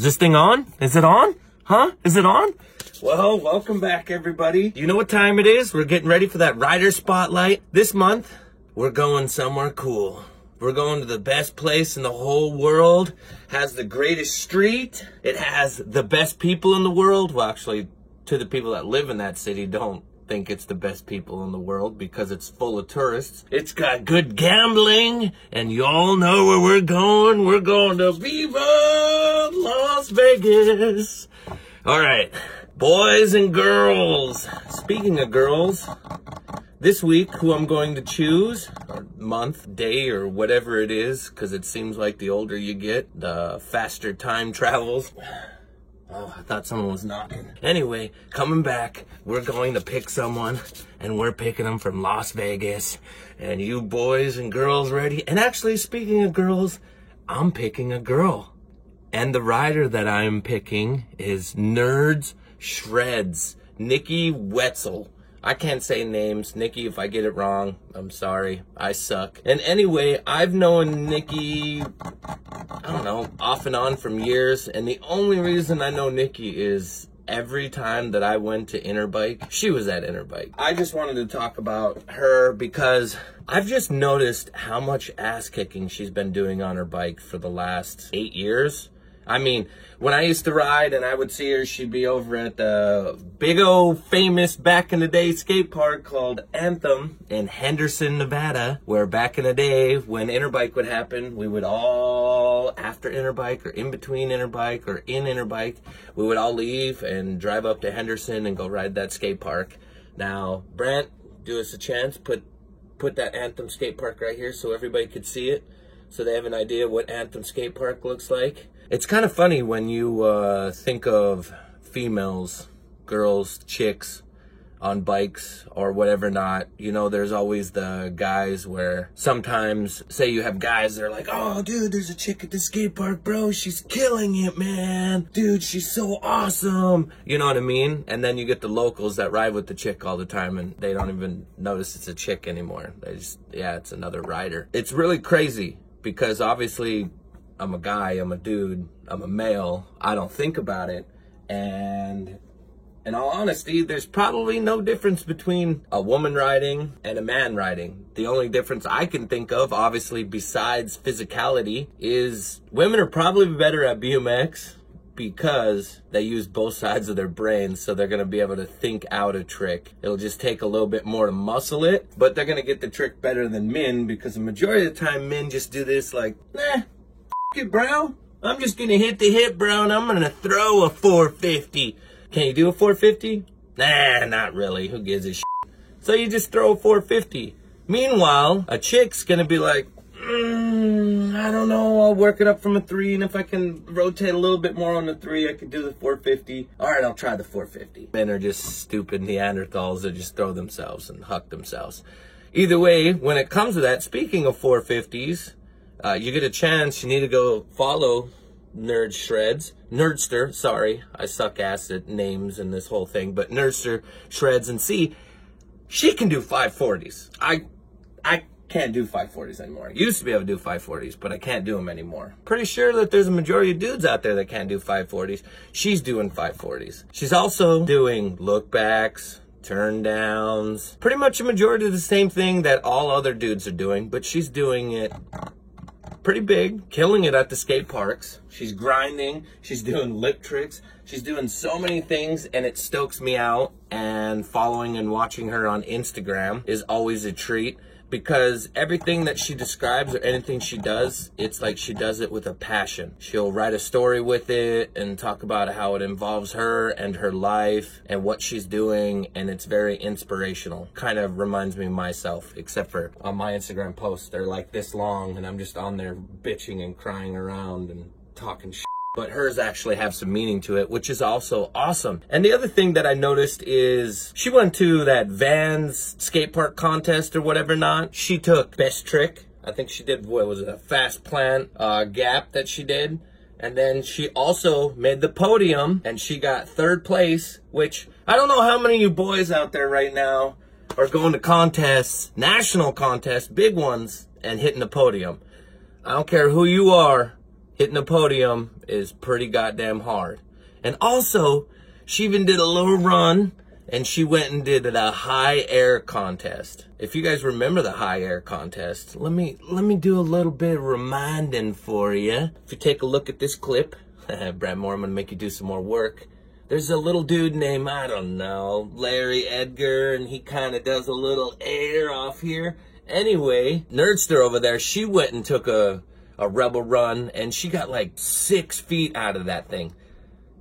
this thing on? Is it on? Huh? Is it on? Well, welcome back, everybody. You know what time it is? We're getting ready for that Rider Spotlight. This month, we're going somewhere cool. We're going to the best place in the whole world. Has the greatest street. It has the best people in the world. Well, actually, to the people that live in that city, don't think it's the best people in the world because it's full of tourists. It's got good gambling, and y'all know where we're going. We're going to Viva Las Vegas. All right, boys and girls. Speaking of girls, this week, who I'm going to choose, or month, day, or whatever it is, because it seems like the older you get, the faster time travels. Oh, I thought someone was knocking. Anyway, coming back, we're going to pick someone, and we're picking them from Las Vegas. And you boys and girls ready? And actually, speaking of girls, I'm picking a girl. And the rider that I'm picking is Nerds Shreds, Nikki Wetzel. I can't say names. Nikki, if I get it wrong, I'm sorry. I suck. And anyway, I've known Nikki, I don't know, off and on from years. And the only reason I know Nikki is every time that I went to Interbike, she was at Interbike. I just wanted to talk about her because I've just noticed how much ass kicking she's been doing on her bike for the last 8 years. I mean, when I used to ride and I would see her, she'd be over at the big old famous back in the day skate park called Anthem in Henderson, Nevada, where back in the day when Interbike would happen, we would all, after Interbike or in between Interbike or in Interbike, we would all leave and drive up to Henderson and go ride that skate park. Now, Brent, do us a chance, put that Anthem skate park right here so everybody could see it, so they have an idea what Anthem skate park looks like. It's kind of funny when you think of females, girls, chicks on bikes or whatever not. You know, there's always the guys where sometimes, say you have guys that are like, oh, dude, there's a chick at the skate park, bro. She's killing it, man. Dude, she's so awesome. You know what I mean? And then you get the locals that ride with the chick all the time and they don't even notice it's a chick anymore. They just, yeah, it's another rider. It's really crazy because obviously I'm a guy, I'm a dude, I'm a male. I don't think about it. And in all honesty, there's probably no difference between a woman riding and a man riding. The only difference I can think of, obviously, besides physicality, is women are probably better at BMX because they use both sides of their brains, so they're gonna be able to think out a trick. It'll just take a little bit more to muscle it, but they're gonna get the trick better than men because the majority of the time men just do this like, nah, it, bro. I'm just gonna hit the hip, bro, and I'm gonna throw a 450. Can you do a 450? Nah, not really. Who gives a shit? So you just throw a 450. Meanwhile, a chick's gonna be like, I don't know, I'll work it up from a 3, and if I can rotate a little bit more on the 3, I can do the 450. All right, I'll try the 450. Men are just stupid Neanderthals that just throw themselves and huck themselves. Either way, when it comes to that, speaking of 450s, you get a chance, you need to go follow Nerd Shreds. Nerdster, sorry, I suck ass at names and this whole thing, but Nerdster Shreds and see, she can do 540s. I can't do 540s anymore. Used to be able to do 540s, but I can't do them anymore. Pretty sure that there's a majority of dudes out there that can't do 540s. She's doing 540s. She's also doing look backs, turn downs, pretty much a majority of the same thing that all other dudes are doing, but she's doing it pretty big, killing it at the skate parks. She's grinding, she's doing lip tricks, she's doing so many things, and it stokes me out. And following and watching her on Instagram is always a treat because everything that she describes or anything she does, it's like she does it with a passion. She'll write a story with it and talk about how it involves her and her life and what she's doing, and it's very inspirational. Kind of reminds me of myself, except for on my Instagram posts, they're like this long and I'm just on there bitching and crying around and talking shit. But hers actually have some meaning to it, which is also awesome. And the other thing that I noticed is she went to that Vans skate park contest or whatever not. She took best trick. I think she did, what was it, a fast plant gap that she did. And then she also made the podium and she got 3rd place, which I don't know how many of you boys out there right now are going to contests, national contests, big ones, and hitting the podium. I don't care who you are. hitting the podium is pretty goddamn hard. And also, she even did a little run, and she went and did a high air contest. If you guys remember the high air contest, let me do a little bit of reminding for you. If you take a look at this clip, Brad Moore, I'm gonna make you do some more work. There's a little dude named, I don't know, Larry Edgar, and he kind of does a little air off here. Anyway, Nerdster over there, she went and took a rebel run, and she got like 6 feet out of that thing.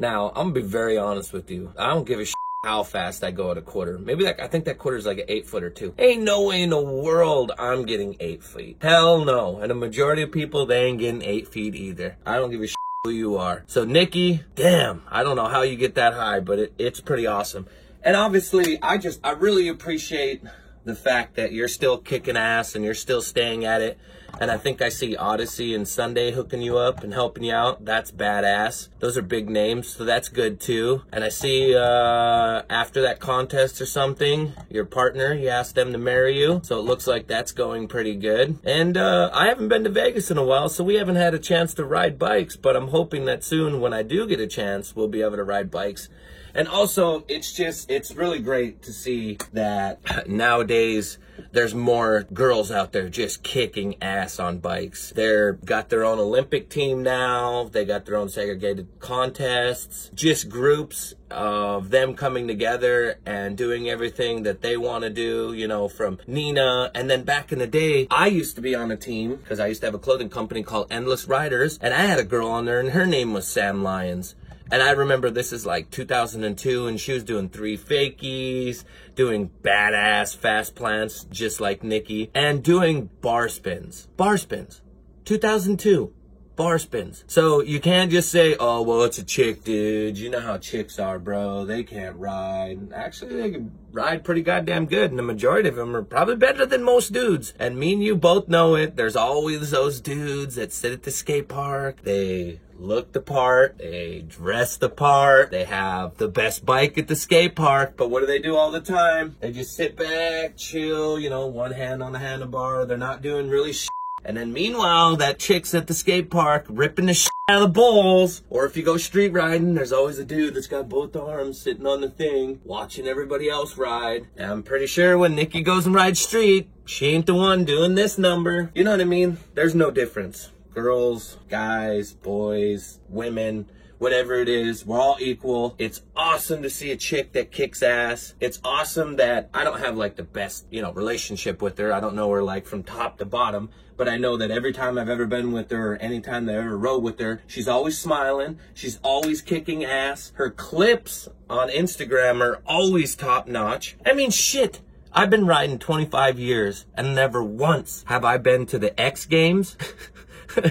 Now, I'm gonna be very honest with you. I don't give a shit how fast I go at a quarter. Maybe I think that quarter is like an 8 footer too. Ain't no way in the world I'm getting 8 feet. Hell no. And the majority of people, they ain't getting 8 feet either. I don't give a shit who you are. So Nikki, damn, I don't know how you get that high, but it's pretty awesome. And obviously, I really appreciate the fact that you're still kicking ass and you're still staying at it. And I think I see Odyssey and Sunday hooking you up and helping you out. That's badass. Those are big names, so that's good too. And I see after that contest or something, your partner, you asked them to marry you. So it looks like that's going pretty good. And I haven't been to Vegas in a while, so we haven't had a chance to ride bikes. But I'm hoping that soon, when I do get a chance, we'll be able to ride bikes. And also, it's really great to see that nowadays there's more girls out there just kicking ass on bikes. They're got their own Olympic team now. They got their own segregated contests. Just groups of them coming together and doing everything that they want to do, you know, from Nina. And then back in the day, I used to be on a team because I used to have a clothing company called Endless Riders. And I had a girl on there and her name was Sam Lyons. And I remember this is like 2002, and she was doing 3 fakies, doing badass fast plants just like Nikki, and doing bar spins. Bar spins. 2002. Bar spins. So you can't just say, oh, well, it's a chick, dude. You know how chicks are, bro. They can't ride. Actually, they can ride pretty goddamn good, and the majority of them are probably better than most dudes. And me and you both know it. There's always those dudes that sit at the skate park. They look the part, they dress the part, they have the best bike at the skate park, but what do they do all the time? They just sit back, chill, you know, one hand on the handlebar. They're not doing really shit. And then meanwhile, that chick's at the skate park ripping the shit out of the balls. Or if you go street riding, there's always a dude that's got both arms sitting on the thing, watching everybody else ride. And I'm pretty sure when Nikki goes and rides street, she ain't the one doing this number. You know what I mean? There's no difference. Girls, guys, boys, women, whatever it is, we're all equal. It's awesome to see a chick that kicks ass. It's awesome that I don't have like the best, you know, relationship with her. I don't know her like from top to bottom, but I know that every time I've ever been with her or any time that I ever rode with her, she's always smiling. She's always kicking ass. Her clips on Instagram are always top notch. I mean, shit. I've been riding 25 years and never once have I been to the X Games.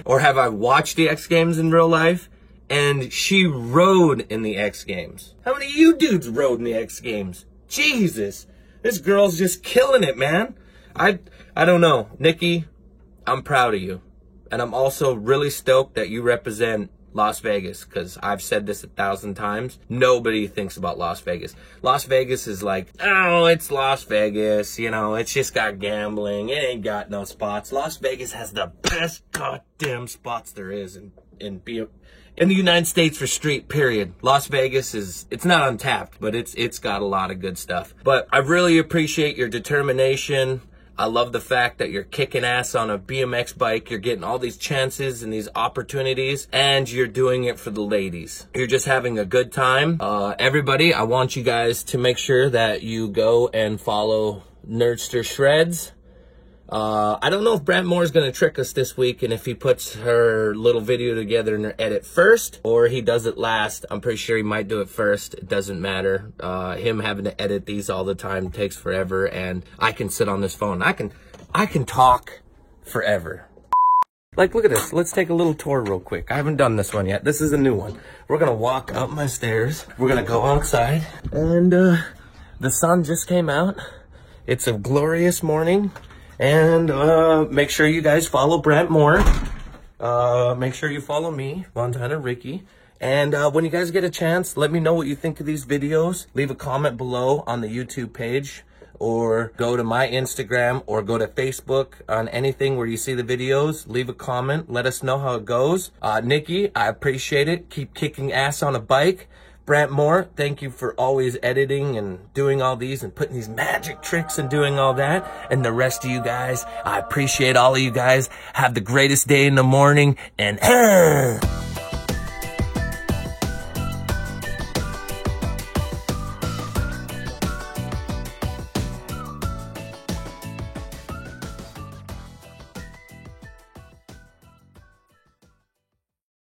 Or have I watched the X Games in real life? And she rode in the X Games. How many of you dudes rode in the X Games? Jesus, this girl's just killing it, man. I don't know. Nikki, I'm proud of you. And I'm also really stoked that you represent Las Vegas, because I've said this 1,000 times. Nobody thinks about Las Vegas. Las Vegas is like, oh, it's Las Vegas. You know, it's just got gambling. It ain't got no spots. Las Vegas has the best goddamn spots there is in the United States for street, period. Las Vegas it's not untapped, but it's got a lot of good stuff. But I really appreciate your determination. I love the fact that you're kicking ass on a BMX bike. You're getting all these chances and these opportunities, and you're doing it for the ladies. You're just having a good time. Everybody, I want you guys to make sure that you go and follow Nerdster Shreds. I don't know if Brad Moore is going to trick us this week, and if he puts her little video together in her edit first, or he does it last. I'm pretty sure he might do it first. It doesn't matter. Him having to edit these all the time takes forever, and I can sit on this phone. I can talk forever. Like, look at this. Let's take a little tour real quick. I haven't done this one yet. This is a new one. We're going to walk up my stairs. We're going to go outside, and the sun just came out. It's a glorious morning. And make sure you guys follow Brad Moore. Make sure you follow me, Montana Ricky. And when you guys get a chance, let me know what you think of these videos. Leave a comment below on the YouTube page. or go to my Instagram, or go to Facebook on anything where you see the videos. Leave a comment. Let us know how it goes. Nikki, I appreciate it. Keep kicking ass on a bike. Brant Moore, thank you for always editing and doing all these and putting these magic tricks and doing all that. And the rest of you guys, I appreciate all of you guys. Have the greatest day in the morning, and